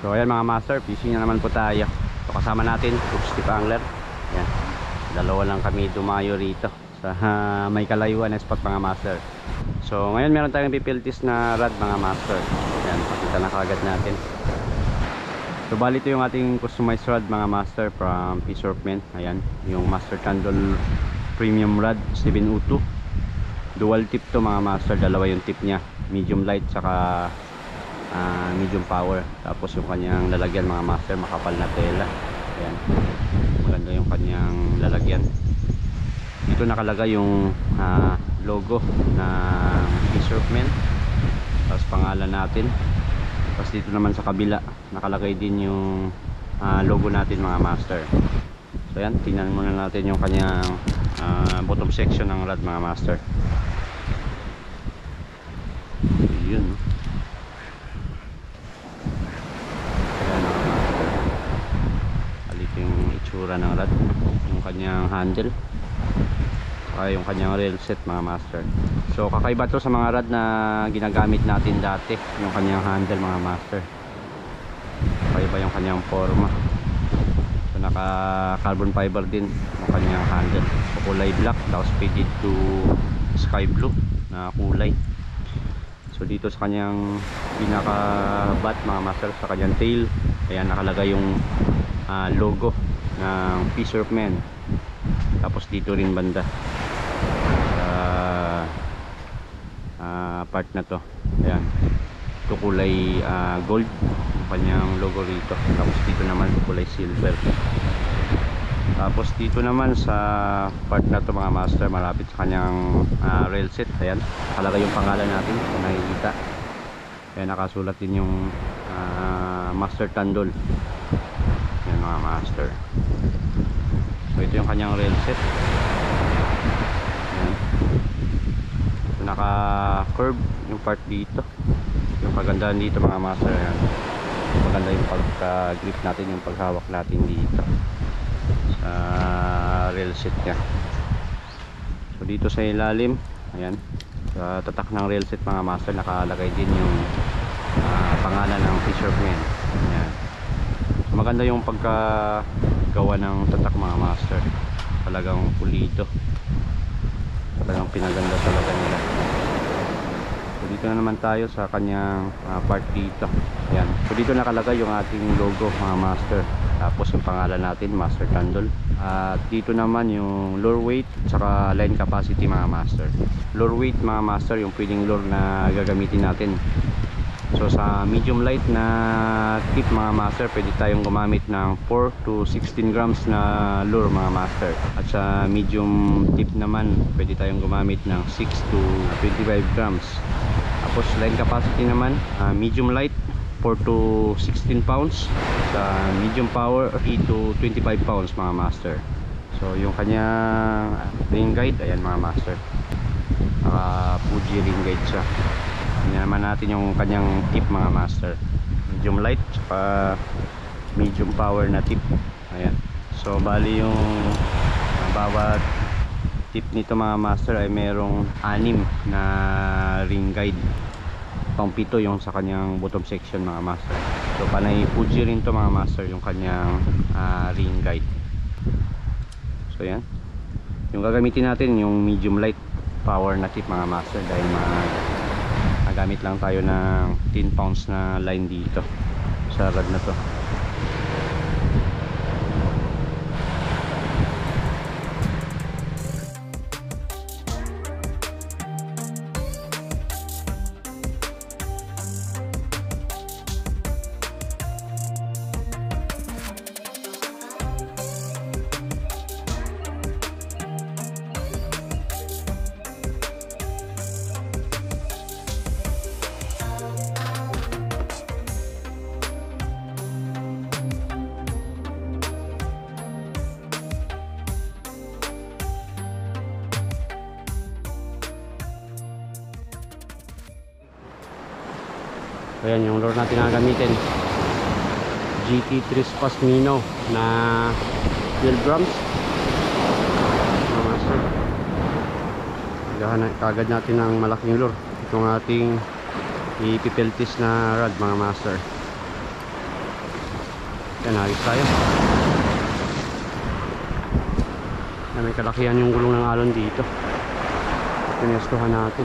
So ayan mga master, fishing na naman po tayo. So kasama natin hook stick angler. Ayan, dalawa lang kami dumayo rito sa may kalayuan na spot mga master. So ngayon meron tayong pipiltis na rod mga master. Ayan, pakita na kagad natin. So bali ito yung ating customized rod mga master from Fisherman. Ayan, yung Master Candle Premium Rod 702. Dual tip to mga master, dalawa yung tip nya, medium light saka medium power. Tapos yung kanyang lalagyan mga master, makapal na tela. Ayan, maganda yung kanyang lalagyan. Dito nakalagay yung logo ng Fisherman, tapos pangalan natin. Tapos dito naman sa kabila nakalagay din yung logo natin mga master. So ayan, tingnan muna natin yung kanyang bottom section ng rod mga master. Yun. Yung itsura ng rod, yung kanyang handle, saka yung kanyang rail set mga master. So kakaiba to sa mga rod na ginagamit natin dati, yung kanyang handle mga master. Kakaiba yung kanyang forma. So naka carbon fiber din yung kanyang handle, kulay black, tapos faded to sky blue na kulay. So dito sa kanyang pinaka bat mga master, sa kanyang tail, ayan nakalagay yung logo ng Fisherman. Tapos dito rin banda part na to, ayan, ito kulay gold yung kanyang logo rito. Tapos dito naman kulay silver. Tapos dito naman sa part na to mga master, malapit sa kanyang rail set, ayan nakalagay yung pangalan natin kung nakikita. Ayan, nakasulat din yung Master Candle. Yan mga master. So ito yung kanyang rail set. Ayan. So naka curve yung part dito. Yung kagandahan dito mga master, ayan, maganda yung pagka grip natin, yung paghawak natin dito sa rail set nya. So dito sa ilalim, ayan, sa tatak ng rail set mga master, nakalagay din yung pangalan ng Fisherman. Ayan. So maganda yung pagkagawa ng tatak mga master, talagang pulido, talagang pinaganda talaga nila. So dito na naman tayo sa kanyang part dito. Ayan. So dito nakalagay yung ating logo mga master, tapos yung pangalan natin Master Candle. At dito naman yung lure weight saka line capacity mga master. Lure weight mga master, yung pwedeng lure na gagamitin natin. So sa medium light na tip mga master, pwede tayong gumamit ng 4 to 16 grams na lure mga master. At sa medium tip naman, pwede tayong gumamit ng 6 to 25 grams. Tapos line capacity naman, medium light 4 to 16 pounds. Sa medium power 8 to 25 pounds mga master. So yung kanyang ring guide, ayan mga master, naka Fuji ring guide siya. Tingnan naman natin yung kanyang tip mga master, medium light saka medium power na tip. Ayan. So bali yung bawat tip nito mga master ay merong 6 na ring guide. Pang-pito yung sa kanyang bottom section mga master. So panay Fuji rin to mga master, yung kanyang ring guide. So yan, yung gagamitin natin yung medium light power na tip mga master, dahil gamit lang tayo ng 10 pounds na line dito sa rod na to. So yan yung lure natin na gamitin, GT Trispas Mino na 12 grams. Kagad natin ng malaking lure, itong ating ipipeltis na rod mga master. Yan, ayos tayo. Yan, may kalakihan yung gulong ng alon dito. Pinestuhan natin.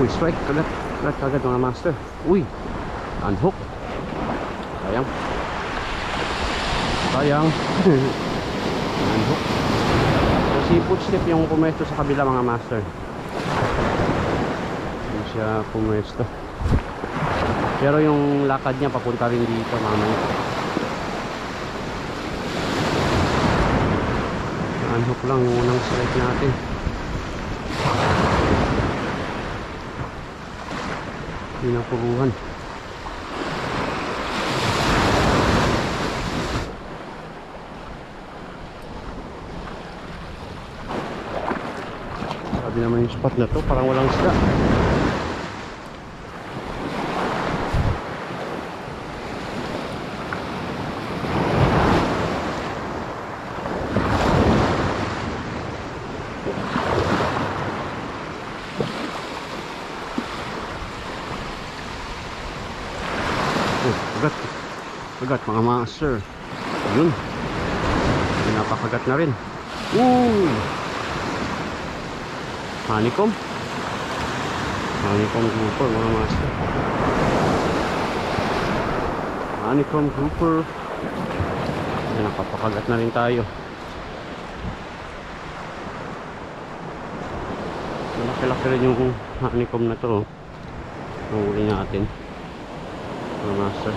Uy, strike. Kagat mga master. Uy, unhook. Sayang. Unhook. So si footstep yung pumesto sa kabila mga master. Hindi siya pumesto. Pero yung lakad niya papunta rin dito mamaya. Unhook lang yung unang strike natin. Pinapuruhan. Sabi naman yung spot na to, parang walang isda. Kagat mga master. Yun, napakagat na rin. Honeycomb grouper mga master. Honeycomb grouper. Napapakagat na rin tayo. Malaki-laki rin yung honeycomb na to. Nahuli natin mga master.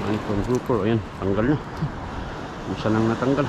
Honeycomb grouper. Ayan, tanggal na. Isa nang natanggal.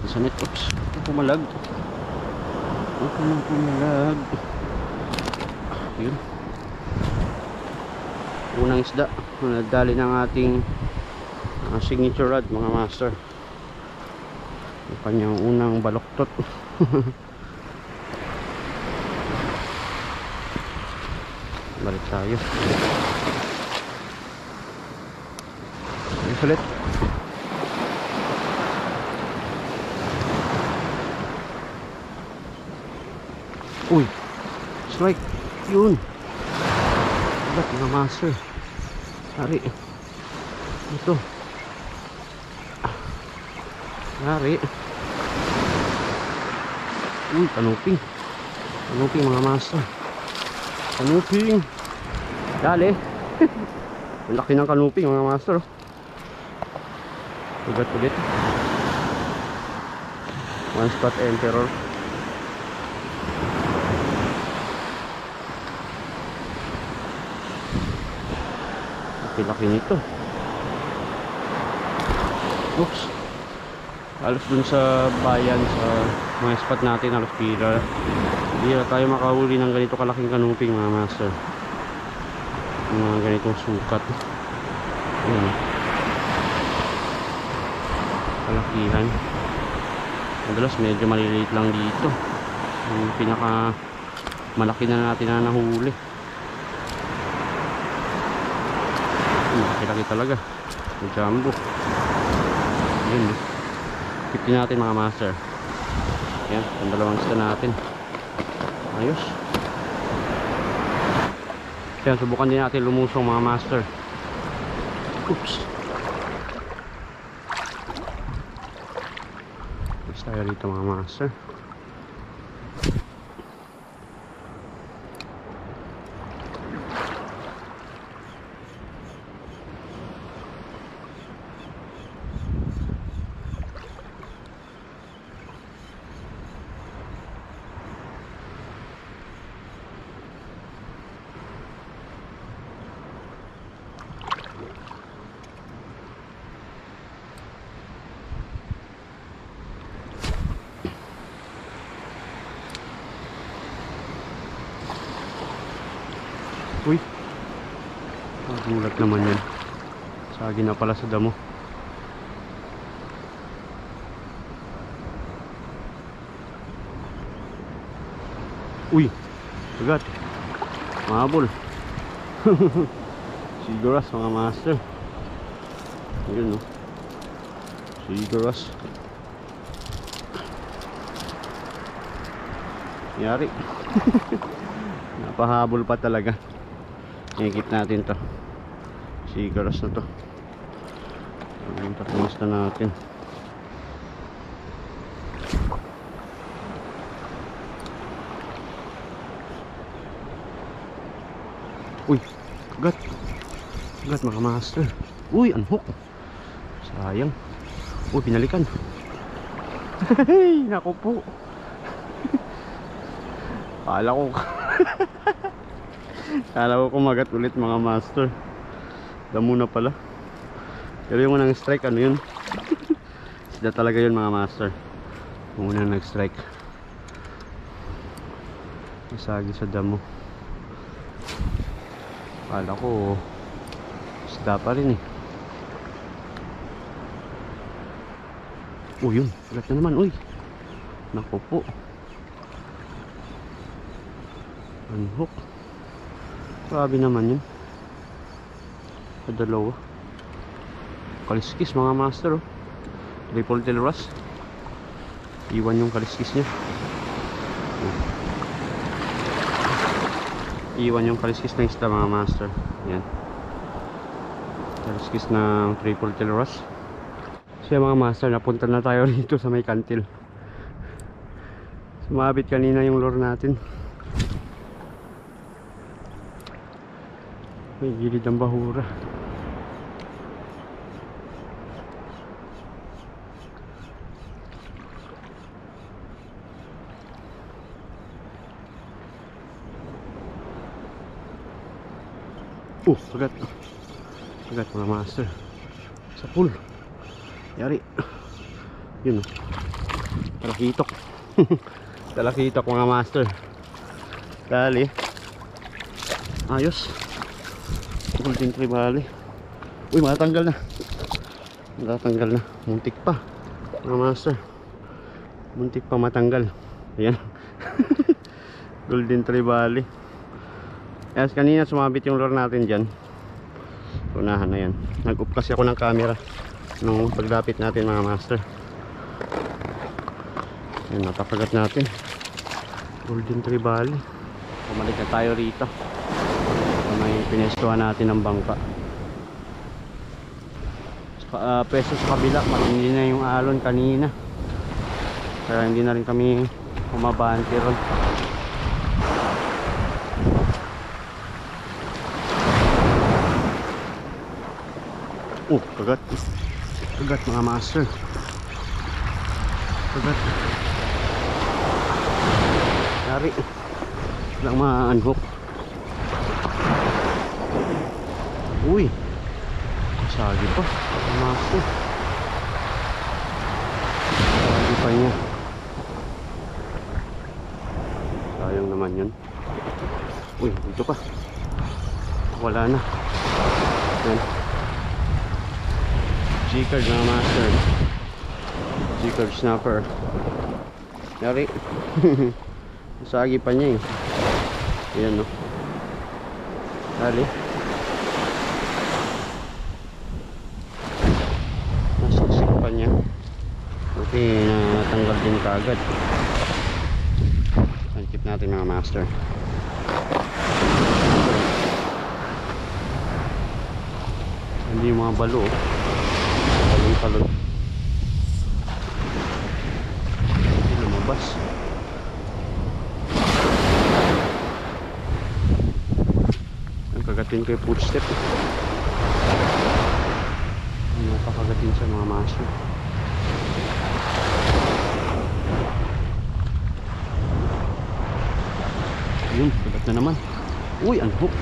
Sa net. Oops, pumalag. Yun, unang isda. Nadali ng ating signature rod mga master. Yung kanyang unang baloktot. Balik tayo. Ayos ulit. Uy, strike. Yun, kagat mga master. Hari ito. Hari. Uy, kanuping mga master. Kanuping. Dali. Laki ng kanuping mga master. Ugat ulit. One spot emperor. Laki nito. Oops. Halos dun sa bayan, sa mga spot natin, halos pila. Hindi na tayo makahuli ng ganito kalaking kanuping mga master. Mga ganitong sukat. Ayan, kalakihan. Madalas medyo maliliit lang dito. Yung pinaka malaki na natin na nahuli. Laki-laki talaga. Yung jumbo. Yun, 50 natin mga master. Yan, ang dalawang isda natin. Ayos. Yan, subukan din natin lumusong mga master. Oops. Tapos tayo dito mga master. Uy, gulat naman yan. Sagi na pala sa damo. Uy, agad mahabol. Siguras mga master. Ayun, no. Sigaras. Yari. Napahabol pa talaga. Ikit natin to. Sigaras na to. Tapunas na natin. Uy, kagat. Kagat mga master. Uy, unhook. Sayang. Uy, pinalikan. Hey, naku po. Kala ko kala ko kumagat ulit mga master. Damo na pala. Pero yung unang strike, ano yun? Sila talaga yun mga master. Yung unang nag-strike. Isagi sa damo. Kala ko isda pa rin eh. Oh, yun. Ulat na naman. Uy, naku po. Unhook. Grabe naman yun. Dalawa. Kaliskis mga master, oh. Triple tail wrasse. Iwan yung kaliskis nya. Iwan yung kaliskis ng isda mga master. Yan. Kaliskis ng triple tail wrasse. So mga master, napunta na tayo rito sa may kantil. Sumabit kanina yung lure natin. May gilid ang bahura. Kagat. Kagat mga master. Sa pool. Yari. Yun, oh. Talakitok. Talakitok mga master. Dali. Ayos. Golden trevally. Uy, matatanggal na. Matatanggal na. Muntik pa mga master. Muntik pa matanggal. Ayan. Golden trevally. Yes, kanina sumabit yung lure natin dyan. Unahan na yan. Nag-off kasi ako ng camera nung paglapit natin mga master. Ayan, natapagat natin. Golden trevally. Bumalik na tayo rito. May pinestuhan natin ng bangka. Peso sa kabila, matindi na yung alon kanina. Kaya hindi na rin kami umabante ron. Kagat. Kagat mga master. Kagat. Yari. Lang ma-unhook. Uy, sagi pa master. Sagi pa niya. Sayang naman yun. Uy, dito pa. Wala na. Yan. G-card mga master. G-card snapper. Yari. Sagi pa niya eh. Ayan, no. Dali. Nasaksik pa niya. Buti natanggal din kaagad. Tankip natin mga master. Hindi yung mga balo. Talon. Hindi lumabas. Ang kagatin ko yung footstep. Ano pa kagatin sa mga master. Yun, kagat na naman. Uy, unhook.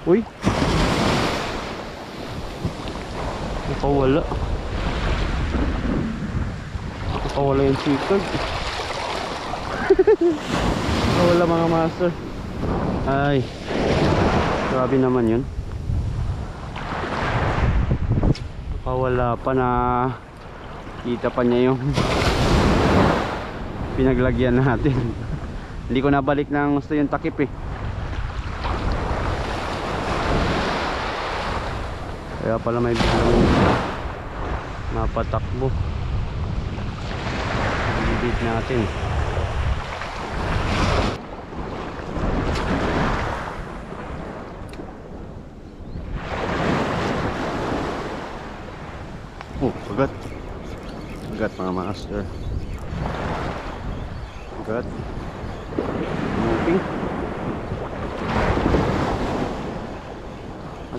Uy, nakawala. Nakawala yung chicken. Nakawala mga master. Ay, grabe naman yun. Nakawala pa na kita pa niya yung pinaglagyan natin. Hindi ko nabalik ng gusto yung takip eh. Kaya pala may biglang napatakbo. Bibig natin. Oh, agad. Agad mga master. Agad. Moving.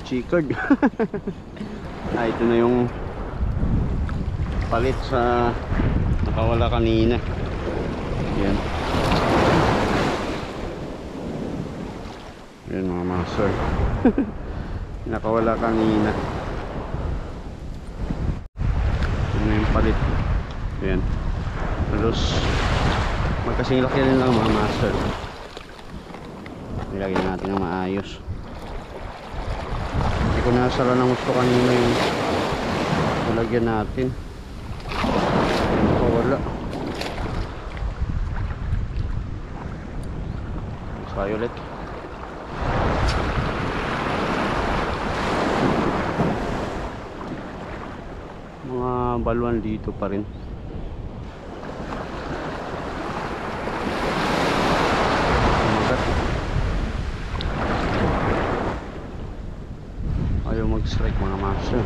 Chicard. Ito na yung palit sa nakawala kanina. Yan. Yan mga master. Nakawala kanina. Yan na yung palit. Yan. Halos magkasing laki rin lang mga master. Nilagyan natin ng maayos. Hindi ko nasara ng gusto kanina yung nilagyan natin. Nakawala. Sayo ulit. Mga balwan dito pa rin. Ayaw mag-strike mga master.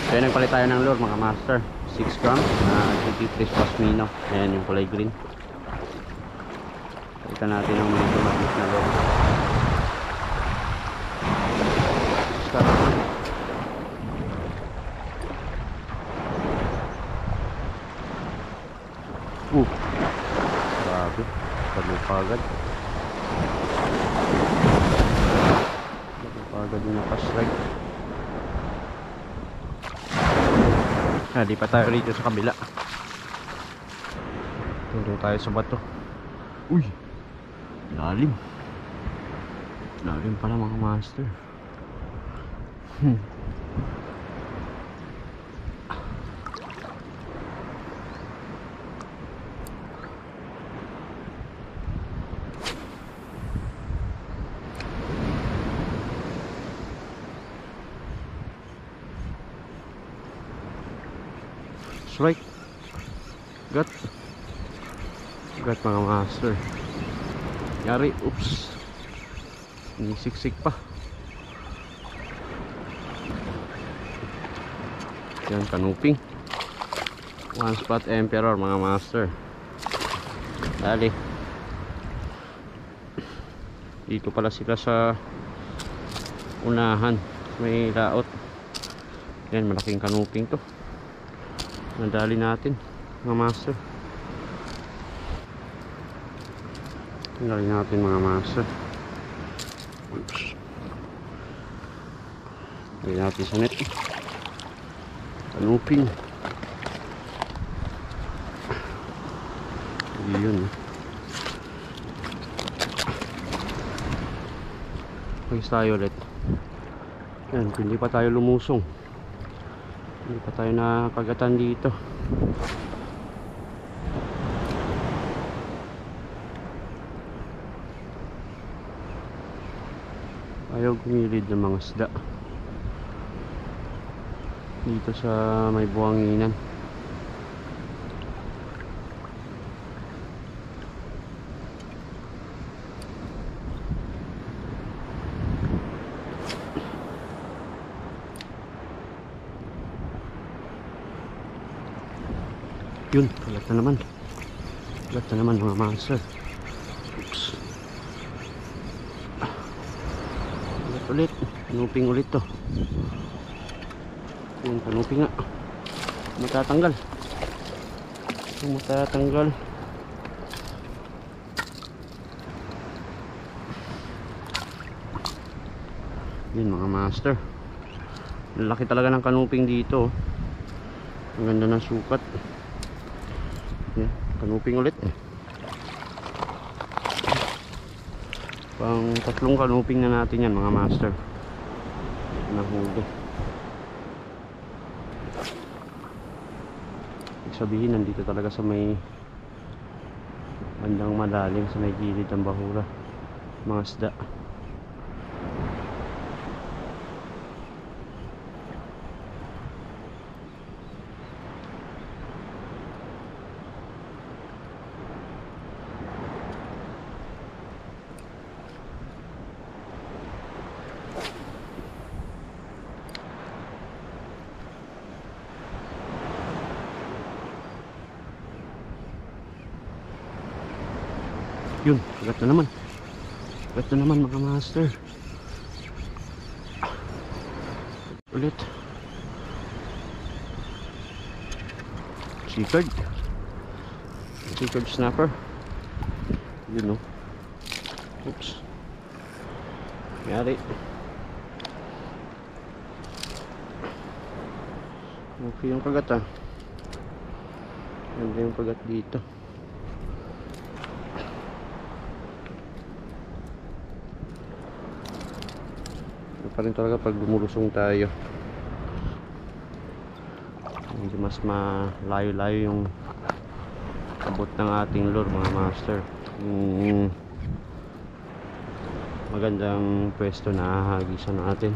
Kaya nagpalit tayo ng lure mga master. 6 grams na GT3 Pasmino. Ayan yung kulay green. Palitan natin ng medyo matigas na lure. Start. Grabe. Pagod yung nakastrike. Di pa tayo rito sa kabila. Turo tayo sa bato. Uy, lalim. Lalim pala mga master. Strike. Got mga master. Yari, oops. Nisiksik pa. Yan, kanuping. One spot emperor mga master. Dali. Dito pala sila sa unahan. May laot. Yan, malaking kanuping to. Nadali natin mga master. Nadali natin mga master. Oops. Nadali natin sa net. Kanuping. Yun. Pagis tayo ulit. Yan, hindi pa tayo lumusong. Hindi pa tayo nakagatan dito. Ayaw gumilid ng mga isda dito sa may buwanginan. Yun, kalat na naman. Kalat na naman mga master. Oops. Ulit. Kanuping ulit to. Yung kanuping nga. Matatanggal. Matatanggal. Yun mga master. Laki talaga ng kanuping dito. Ang ganda ng sukat. Yan, kanuping ulit. Pang 3 kanuping na natin yan mga master. Nahuli. Ibig sabihin nandito talaga sa may bandang malalim, sa may gilid ng bahura mga isda. Yun, kagat na naman. Kagat na naman mga master. Ulit. Chicard. Chicard snapper. Yun, no. Oops. Yari. Okay yung kagat, ah. Ganda yung kagat dito. Pa rin talaga pag lumulusong tayo, medyo mas malayo-layo yung abot ng ating lure mga master. Magandang pwesto na hahagisan natin.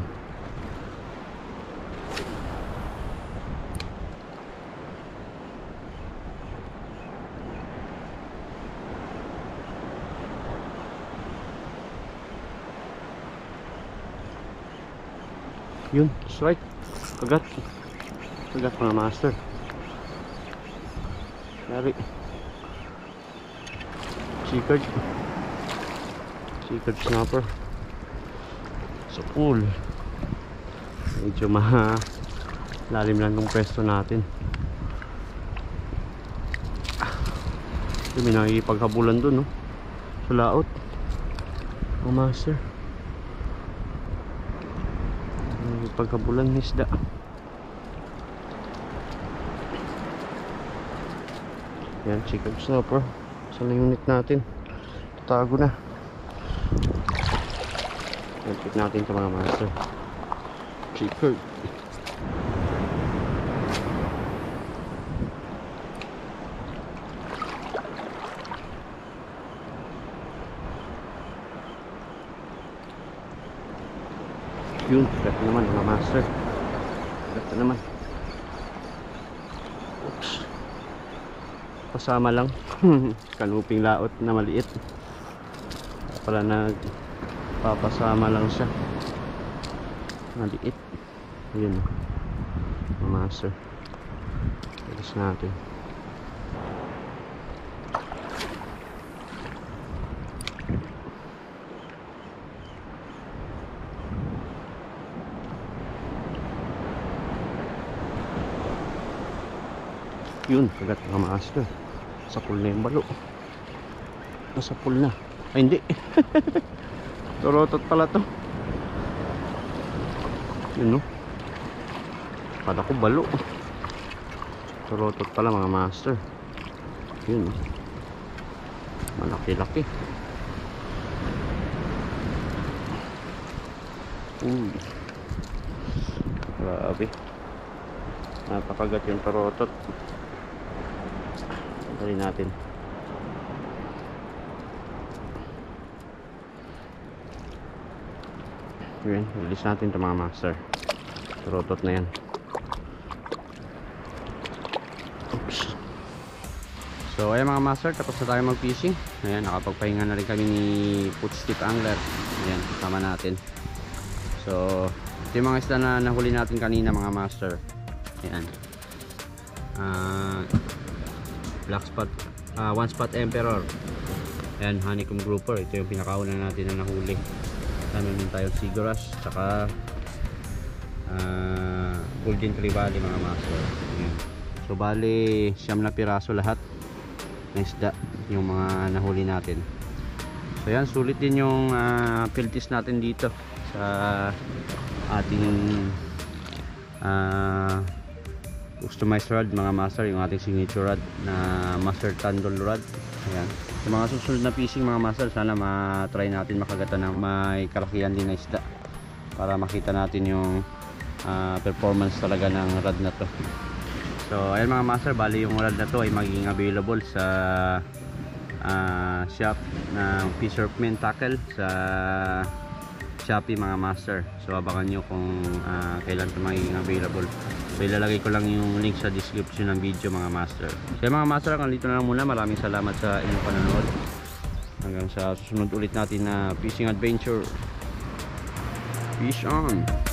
Yun, strike. Kagat. Kagat mga master. Yari. Chicard. Chicard snapper. Sa pool. Medyo lalim lang ng pwesto natin. May nakikipaghabulan dun, no? Sa laot. Mga master. Pagkabulan ng isda. Yan, Chicard snapper. Sa unit natin. Tatago na. Yan, check natin ito mga master. Chicard. Yun, kagat naman mga master. Kagat naman. Oops. Pasama lang. Kanuping laot na maliit. Pala nagpapasama lang siya. Maliit. Yun, mga master. Alis natin. Yun, kagat mga master. Sa pool na yung balo. Nasa pool na. Ay hindi. Turotot pala to. Yun, no. Kala ko balo. Turotot pala mga master. Yun, no. Malaki-laki. Grabe. Napakagat yung turotot. Dali natin. Ayan, release natin ito mga master. Turotot na yan. Oops. So ayan mga master, tapos na tayo mag fishing. Ayan, nakapagpahinga na rin kami ni Footstick Angler. Ayan, kasama natin. So ito yung mga isla na nahuli natin kanina mga master. Ayan, black spot, one spot emperor. Ayan, honeycomb grouper. Ito yung pinakauna natin na nahuli. Meron din tayong siguras, saka golden trevally mga master. Ayan. So bali 9 na piraso lahat ng isda yung mga nahuli natin. So yan, sulit din yung piltis natin dito sa ating customized rod mga master, yung ating signature rod na master tandol rod. Ayan. Sa mga susunod na fishing mga master, sana ma-try natin makagatan ng may kalakihan din na isda para makita natin yung performance talaga ng rod na to. So ayan mga master, bali yung rod na to ay magiging available sa shop ng Fisherman Tackle sa Shopee mga master. So abangan nyo kung kailan ito magiging available. So ilalagay ko lang yung link sa description ng video mga master. So mga master, hanggang dito na lang muna. Maraming salamat sa inyong panonood. Hanggang sa susunod ulit natin na fishing adventure. Fish on!